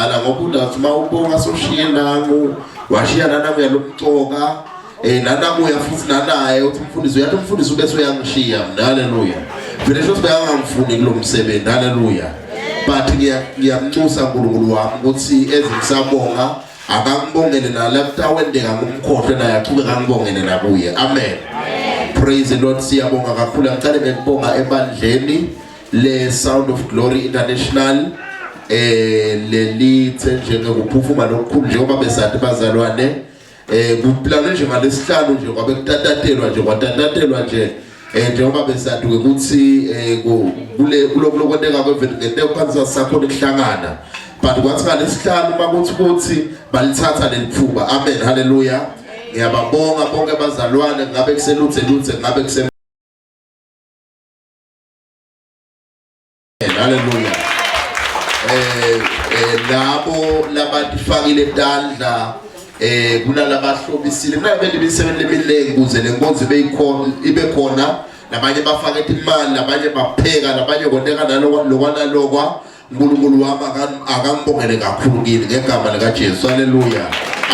ngiyakhala ngokuthi uma ubonga soshiyenangu washiyana nami yalomcoka nanamu yafuthi nanaye uthi umfundisi uyathi umfundisi ubese uyangishiya mina haleluya vele sho sibeyangangifuni kulomsebenzi haleluya but ngiyamnxusa uNkulunkulu wami ukuthi ezingisabonga akangibongele nalapha wendeka ngumkhohle naye aqhubeka ngibongele nakuye amen. Praise the Lord. Siyabonga kakhulu ngicela ngikubonga ebandleni le Sound of Glory International lelithe njengekuphufuma lokukhulu njengoba besathi bazalwane kuplanwe nje ngalesihlanu nje kwabe kuthatatelwa nje kwatatatelwa nje njengoba besathi ukuthi kule kulokwenteka kwevent ngento kwanza sakhona ukuhlangana but kwathi ngalesihlanu makuthi balithatha lelithuba amen haleluya. Ngiyababonga bonke bazalwane ngabe kuseluthe ngabe kuse haleluya labo labatifakile tandla kunalabahlobisile mina bende bisebenze lemilenge kuze lenkonzo ibe khona nabanye bafaka imali nabanye bapheka nabanye konteka nalokwa uNkulunkulu wami akangibongele kakhulu kini ngegama lika Jesu haleluya.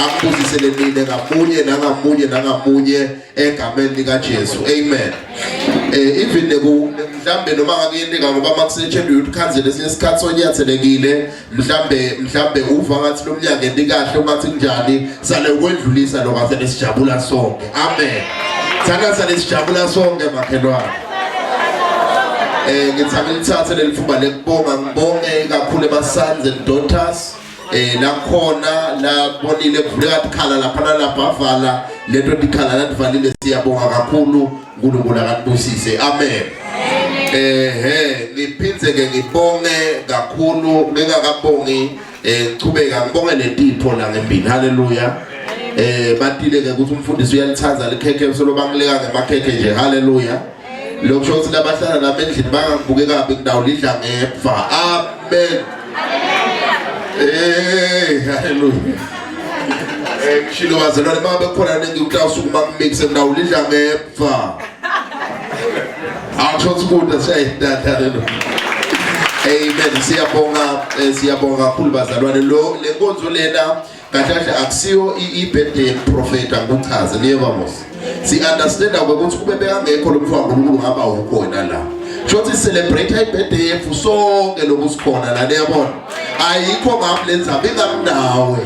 Akubusisele nini ngamunye egameni lika Jesu amen. Even mhlambe noma ngakuyindika ngoba makusetshenzwe ukuthi khanzele lesikhathi sonyathelekile mhlambe uva ngathi lo mnyaka endikahle ungathi njani sale ukwedlulisa lokho sesijabula sonke amen. Thana sale sijabula sonke makhelwane. Ngithanda lithathe lelithuba lekubonga ngibonge kakhulu abasons and daughters lakhona labonile kuvuleka tikhala lapha lapha lento tikhala ladivalile siyabonga kakhulu uNkulunkulu akatibusise amen. Ngiphindze ke ngibonge kakhulu ngingakabongi ngicubeka ngibonge letipho la ngempini haleluya. Batile ke ukuthi umfundisi uyalithanza likhekhe solo bangileka ngemakhekhe nje haleluya. Lokho shothi labahlala lapha endlini bangabuke kabi indawo lidla ngefa amen. Hallelujah. Shilo bazalwane mabekhona nengikuthi usukuma kumixe ndawo lidla ngefa. Awuthi ukuthi sayidada hallelujah. Amen. Siyabonga kakhulu bazalwane lo lenkonzo lena kahle akusiyo ibirthday prophet anguchaze niyebamos. Si understand ukuthi kube bekangekho lo mfana uNkulunkulu ngaba ukhona la. Shothi celebrate ibirthday yethu sonke lokusikhona la niyabona. Ayikho ngaplenza bengamnawe.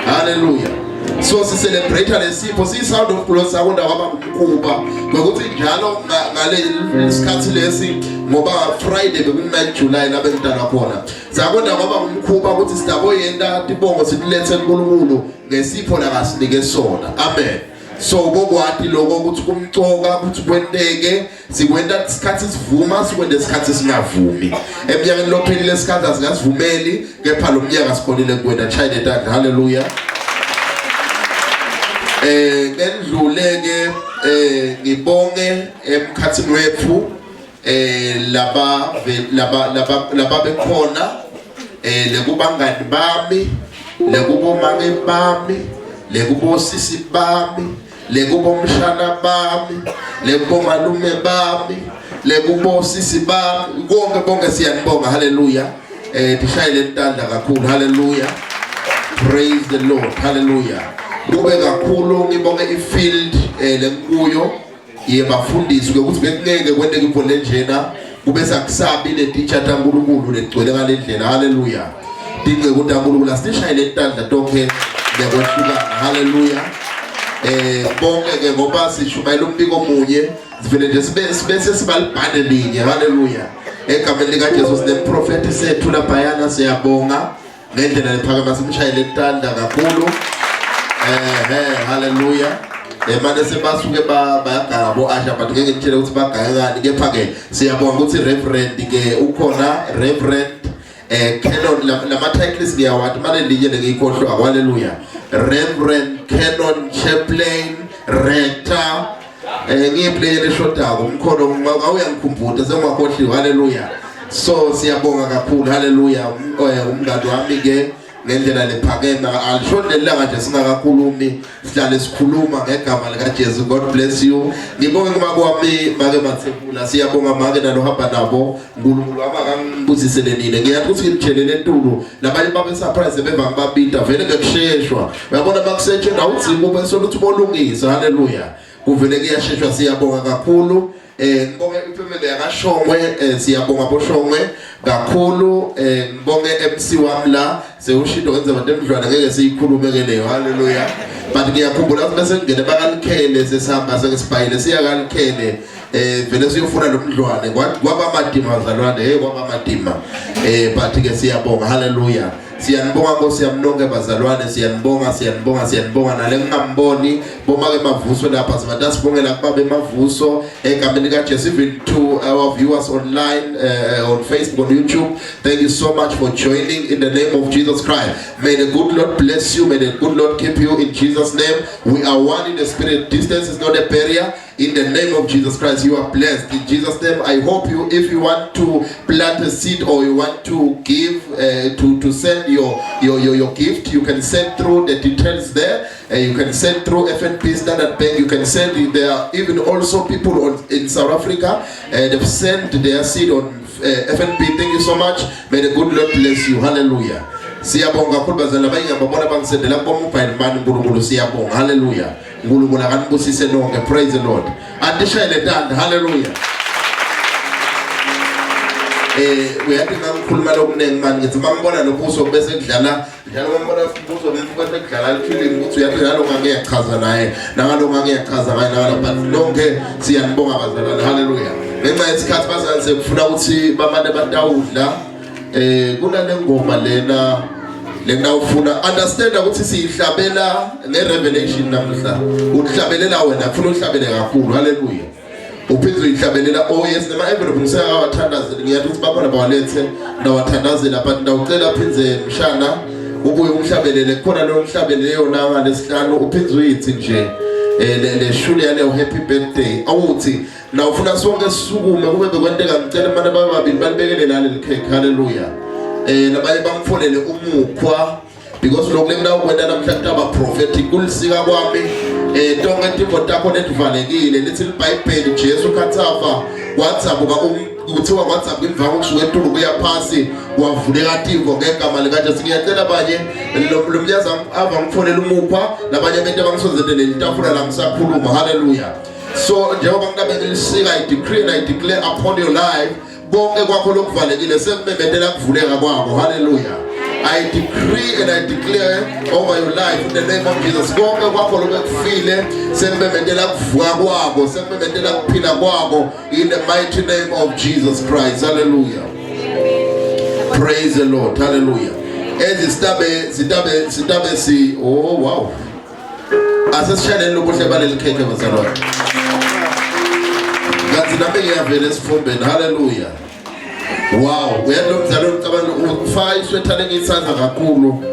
Hallelujah. So si celebrate lesipho si Sound of Glory sakunda kwaba umkhuba ngokuthi njalo ngale isikhathi lesi ngoba Friday beku9 July la bengidala khona. Sakunda kwaba umkhuba ukuthi sidabo yenda tibongo silethe uNkulunkulu ngesipho la kasinike sona. Amen. So bokwati lokho ukuthi kumcoka ukuthi kwenteke sikwenda isikhathi sivuma sikwenda isikhathi singavumi eminyakeni lophelile lesikhathi asingasivumeli kepha lo mnyaka sikhonile kwenda China tanda haleluya. Ngedluleke ngibonge emkhathini wethu laba bekhona lekubangani bami lekubomake bami lekubosisi bami lekubomshana bami lekubomalume bami lekubosisi bami bonke siyanibonga haleluya. Tishayile intanda kakhulu haleluya. Praise the Lord haleluya. Kube kakhulu ngibonge ifield lenkuyo yebafundisi ukuthi bekungeke kwenteke iphole njena kube sakusabi le teacher taNkulunkulu legcwele ngalendlela haleluya. Dinge ukuthi uNkulunkulu asishayile intanda tonke lekwehluka haleluya. Bonke ke ngoba sishumayela umbiko omunye sivele nje sibese sibalibhande linye haleluya. Egameni lika Jesu sinemprofeti sethu laphayana siyabonga ngendlela lephakama simshayele intanda kakhulu. Hallelujah. Manje sebasuke bayagaya bo Asha but ngeke ngitshele ukuthi bagaya ngani kepha ke siyabonga ukuthi reverend ke ukhona reverend Canon lama titles ngiyawathi manje linye ngikhohlwa hallelujah. Reverend Canon Chaplain Rector ngiyiplay leshotako umkhono awuyangikhumbuza sengakhohliwe hallelujah. So siyabonga kakhulu hallelujah. Umngadi wami ke ngendlela lephakeme alishonelanga nje singakakhulumi sihlale sikhuluma ngegama lika Jesu. God bless you. Ngibonge kumakwami make Mathebula, siyabonga make nalohamba nabo. Nkulunkulu abakangibusisele nini. Ngiyathi ukuthi ngitshelele entulu labanye babe surprise beva ngibabita vele ngekusheshwa. Uyabona bakusetshela awuzimo bese ukuthi bolungisa. Haleluya. Kuvele kuyasheshwa, siyabonga kakhulu. Ngibonge ifamily yakashongwe, siyabonga boshongwe kakhulu. Ngibonge MC wami la sewushido kwenza abantu emdlwana ngeke siyikhulume leyo. Haleluya. But ngiyakhumbula ukuthi bese ngene bakalikhele sesihamba sengisibhayile siyakalikhele vele siyofuna lo mdlwane kwaba madima bazalwane kwaba madima but ke siyabonga. Haleluya. Siyanibonga Nkosi yamnonke bazalwane, siyanibonga nale ngingamboni bomake Mavuso lapha sibatha sibongela kubabe Mavuso egameni kaJesu, even to our viewers online on Facebook, on YouTube. Thank you so much for joining in the name of Jesus Christ. May the good Lord bless you, may the good Lord keep you in Jesus' name. We are one in the spirit. Distance is not a barrier. In the name of Jesus Christ, you are blessed. In Jesus' name, I hope you, if you want to plant a seed or you want to give, to send your gift, you can send through the details there. You can send through FNB Standard Bank. You can send it there. Even also people in South Africa, they've sent their seed on FNB. Thank you so much. May the good Lord bless you. Hallelujah. Siyabonga kakhulu bazalwane bayingabona bangisendela bomupha imani Nkulunkulu. Siyabonga. Hallelujah. Nkulunkulu akanibusise nonke. Praise the Lord. Atishayele tanda. Hallelujah. Uyathi ngikhuluma lokuningi manje ngithi mangibona lobuso bese kudlala njalo ngibona ubuso bese kudlala feeling ukuthi uyathi nalo ngiyachaza naye nalo ngiyachaza ngaye nalo but lonke siyanibonga bazalwane. Hallelujah. Ngenxa yesikhathi bazanze kufuna ukuthi bamane batawudla kunale ngoma lena ufuna understand ukuthi siyihlabela ngerevelation namhla. Uhlabelela wena ufuna uhlabele kakhulu. Hallelujah. Uphindze uyihlabelela yes nema envelope ngisayawathandazela. Ngiyathi ukuthi bakhona bawalethe ndawathandazela but ndawucela phindze mshana ubuye umhlabelele khona lo mhlabelele yona ngalesihlanu uphindze uyithi nje le shule yale happy birthday awuthi na ufuna sonke sisukume kube bekwenteka ngicela imali bababili balibekele lale cake. Hallelujah. Nabaye bamfonele umukhwa because lokho lemna ukwenda namhla kutaba prophetic kulisika kwami tonke intimbo takho nedivalekile lithi iBhayibheli Jesu khathafa wathabuka kuthiwa WhatsApp imva ukusuka entulu kuya phasi wavuleka tivo ngegama lika Jesu. Ngiyacela abanye lo mnyaza ava ngifonela umukhwa labanye abantu abangisozele litafula la ngisakhuluma. Hallelujah. So njengoba nginabelisika I decree and I declare upon your life bonke kwakho lokuvalekile sekubembetela kuvuleka kwakho. Hallelujah. I decree and I declare over your life in the name of Jesus. Bonke kwakho lokufile sekubembetela kuvuka kwakho, sekubembetela kuphila kwakho in the mighty name of Jesus Christ. Hallelujah. Praise the Lord. Hallelujah. Zitabe si oh wow. Asesishayeleni lobuhle baleli cake bazalwane. Ngathi nami ngiyavela esifumbeni. Hallelujah. Wow, uyadlo mzalwane ucabanga ufaka isweater lengiyithanda kakhulu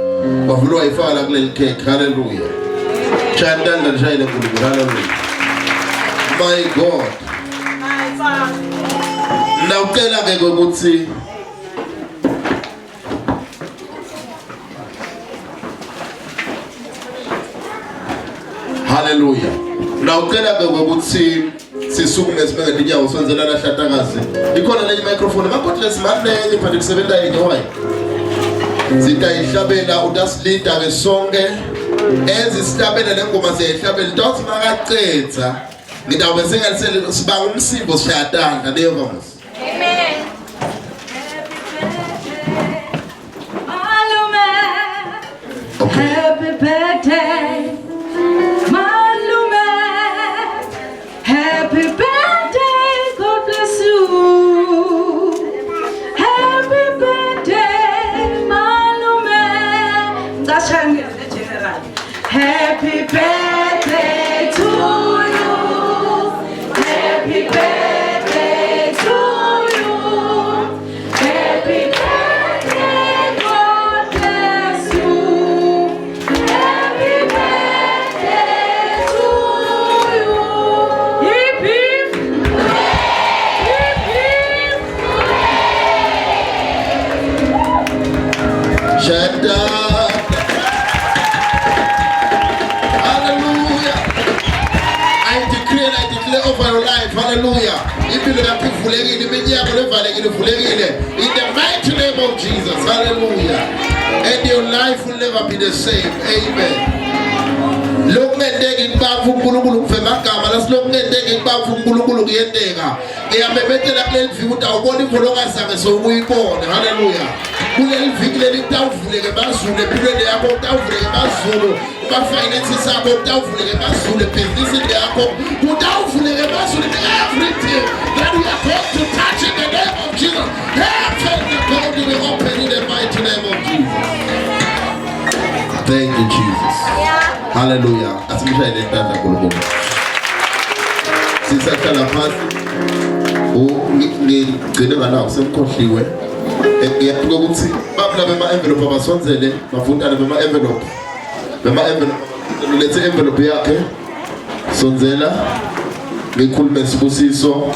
wavula wayifaka la kuleli cake. Hallelujah. Chantanda nishayele Nkulunkulu. Hallelujah. My God. My Father. Nawucela ke ukuthi Hallelujah. Nawucela ke ukuthi sisukume sibeke inyawo sonzela la hlatakazi. Ikhona le microphone ngaphothi lesimane iphathe kusebenza yini why? Sitayihlabela utasilida ke sonke. Ezisihlabela lengoma siyayihlabela ntothi makacetha. Ngidawube singalisele sibanga umsibo sishayatanda leyo ngoma. Amen. Okay. Happy birthday. Happy birthday, God bless you. Happy birthday, Malume. Happy birthday to you. Happy birthday to you. impilo yakho ivulekile, iminyango levalekile ivulekile. In the mighty name of Jesus. Hallelujah. And your life will never be the same. Amen. Lokungenteka ikubapha uNkulunkulu kuvemagama lasilokungenteka ikubapha uNkulunkulu kuyenteka. Ngiyabebethela kuleli viki ukuthi awubona imvolo ongazange sokuyibona. Hallelujah. Kuleli viki leli kutawuvuleke bazulu empilweni yakho, kutawuvuleke bazulu finances akho, kutawuvuleke bazulu business yakho, kutawuvuleke bazulu everything that we are going to touch in the name of Jesus. Heaven is going to be open in the mighty name of Jesus. Thank you, Jesus. Hallelujah. Asimshayele intanda nkulunkulu. Sisahlala phansi. Ngigcine ngalawo semkhohliwe. Ngiyaqhubeka ukuthi babula bema envelope abasonzele, bafundane bema envelope. Bema envelope. Lethe envelope yakhe. Sonzela. Ngikhulume sibusiso.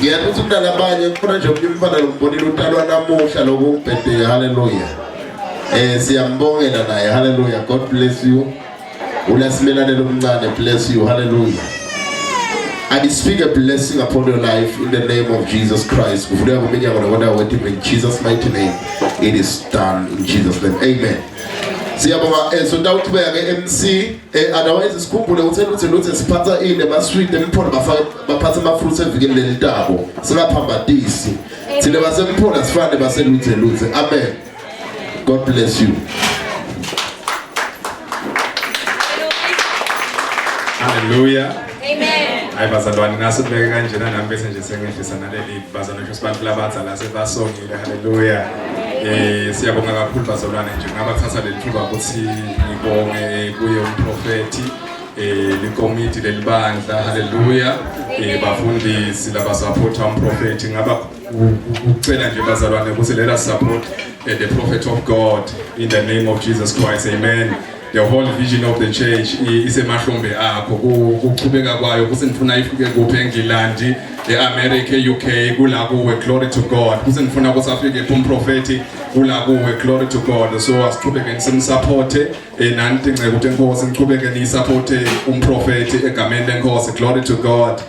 Ngiyathi ukuthi umntana abanye khona nje umfana lombonile utalwa namuhla lokubhede. Hallelujah. Siyambongela naye. Hallelujah. God bless you. Ulasimelane lomncane, bless you. Hallelujah. I speak a blessing upon your life in the name of Jesus Christ. In Jesus' mighty name, it is done in Jesus' name. Amen. Siyabonga so dawuqhubeka MC otherwise sikhumbule ukuthi luthe siphatha ile masweet emphola baphatha ama fruits evikini lelitabo singaphambatisi thina basemphola sifane baseluthe. Amen. God bless you. Hallelujah. Amen. Hayi bazalwane nasibeke kanjena nami bese nje sengehlisa naleli bazalwane kusibantu labadala sebasongile. Hallelujah. Siyabonga kakhulu bazalwane nje ngabathatha leli thuba ukuthi ngibonge kuye umprofeti likomiti lelibandla. Hallelujah. Bafundisi laba support umprofeti ngaba ucela nje bazalwane ukuthi let us support the prophet of God in the name of Jesus Christ. Amen. The whole vision of the church is emahlombe akho kuqhubeka kwayo kusifuna ifike kuphi eNgilandi, eAmerica, UK kula kuwe. Glory to God. Kusifuna kusafike kumprofeti kula kuwe. Glory to God. So asiqhubeke simsupport nanti ngeke ukuthi enkosi ngiqhubeke nisupport umprofeti egameni lenkosi. Glory to God.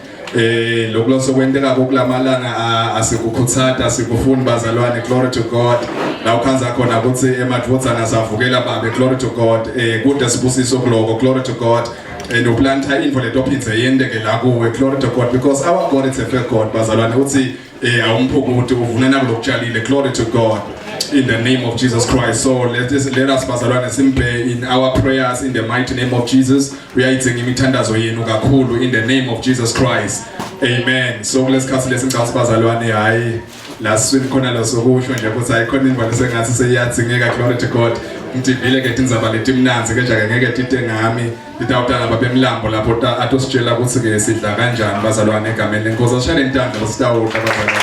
Lokho sokwenteka kokulamalanga asikukhuthata asikufuni bazalwane. Glory to God. La ukhanza khona ukuthi emadvodzana savukela babe. Glory to God. Kude sibusiso kuloko. Glory to God. Noplanta info letophinze yendeke la kuwe. Glory to God, because our God is a fair God bazalwane uthi awumphukuthi uvuna nakulokutshalile. Glory to God. In the name of Jesus Christ. So let us bazalwane simple in our prayers in the mighty name of Jesus. We are eating imithandazo yenu kakhulu in the name of Jesus Christ. Amen. So let's cast lesson cast bazalwane hayi last week khona lo sokusho nje ukuthi ayikhona indlela sengathi seyathingeka. Glory to God. Ngidivile ke tindzaba letimnanzi ke njake ngeke tite ngami litawutana babemlambo lapho atositshela ukuthi ke sidla kanjani bazalwane egameni lenkosi. Ashale intando sitawuta bazalwane.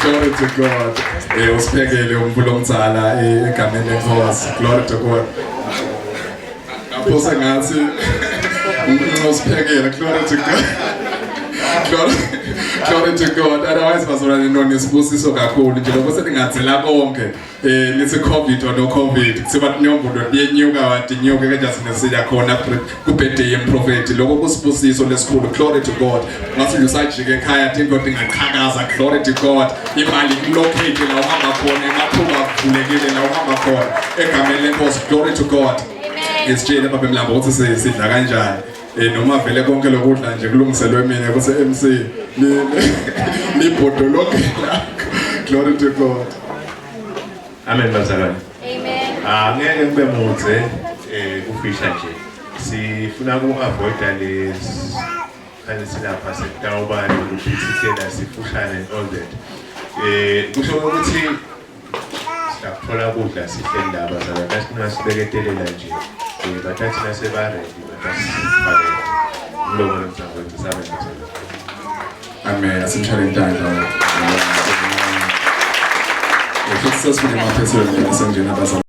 Glory to God. Usiphekele umvulo omdzala egameni lenkosi. Glory to God. Lapho sengathi usiphekele. Glory to God. Glory to God. Otherwise bazalwane noni sibusiso kakhulu nje lokho seningathela konke nithi covid or no covid sibathi nyombulo yenyuka wathi nyuka ke just nesija khona kubhede yemprofeti lokho kusibusiso lesikhulu. Glory to God. Ngathi lusajike ekhaya tingothi ngaqhakaza. Glory to God. Imali kulocate la uhamba khona emathuba avulekile la uhamba khona egameni lenkosi. Glory to God. Isitshele babemlambo ukuthi sidla kanjani. Noma vele konke lokudla nje kulungiselwe mina kuse MC libhodo lonke lakho. Glory to God. Amen bazalwane. Amen. Ngeke kube muze kufisha nje. Sifuna ku-avoida khani silapha sekutawubani ukuphithithela sifushane and all that. Kusho ukuthi siyakuthola kudla sihle ndaba bazalwane asinasibeketelela nje. Bathathi nasebaredi bathasifake umlomo lomzango wethu sabe bazalwane. Amen. Asimshale intando. Successful in my personal life,